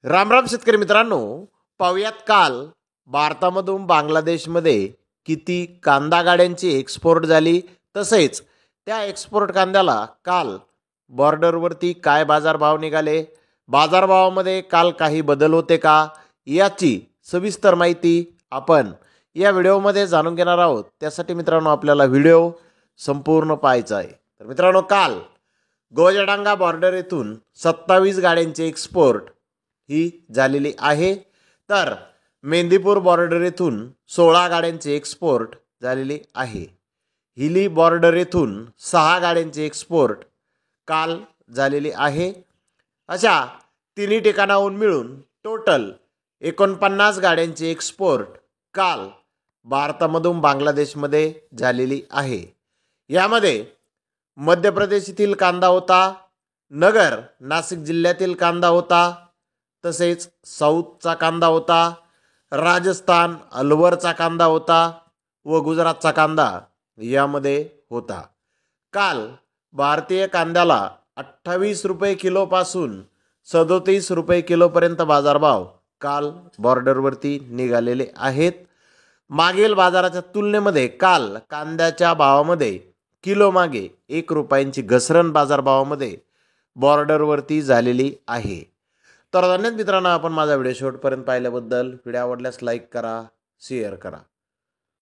राम राम शेतकरी मित्रांनो, पाहुयात काल भारतामधून बांगलादेशमध्ये किती कांदा गाड्यांची एक्सपोर्ट झाली, तसेच त्या एक्सपोर्ट कांद्याला काल बॉर्डरवरती काय बाजारभाव निघाले, बाजारभावामध्ये काल काही बदल होते का, याची सविस्तर माहिती आपण या व्हिडिओमध्ये जाणून घेणार आहोत। त्यासाठी मित्रांनो आपल्याला व्हिडिओ संपूर्ण पाहायचा आहे। तर मित्रांनो, काल गोजडांगा बॉर्डर येथून 27 गाड्यांचे एक्सपोर्ट ही झालेली आहे। तर मेंदीपूर बॉर्डर येथून 16 गाड्यांचे एक्सपोर्ट झालेली आहे। हिली बॉर्डर येथून 6 गाड्यांचे एक्सपोर्ट काल झालेली आहे। अशा तिन्ही ठिकाणाहून मिळून टोटल 49 गाड्यांचे एक्सपोर्ट काल भारतामधून बांगलादेशमध्ये झालेली आहे। यामध्ये मध्य प्रदेश येथील कांदा होता, नगर नाशिक जिल्ह्यातील कांदा होता, तसेच साऊथचा कांदा होता, राजस्थान अलवरचा कांदा होता व गुजरातचा कांदा यामध्ये होता। काल भारतीय कांद्याला 28 रुपये किलोपासून 37 रुपये किलोपर्यंत बाजारभाव काल बॉर्डरवरती निघालेले आहेत। मागील बाजाराच्या तुलनेमध्ये काल कांद्याच्या भावामध्ये किलो मागे 1 रुपयांची घसरण बाजारभावामध्ये बॉर्डरवरती झालेली आहे। तर धन्यवाद मित्रांनो, आपण माझा व्हिडिओ शेवटपर्यंत पाहिल्याबद्दल। व्हिडिओ आवडल्यास लाईक करा, शेअर करा।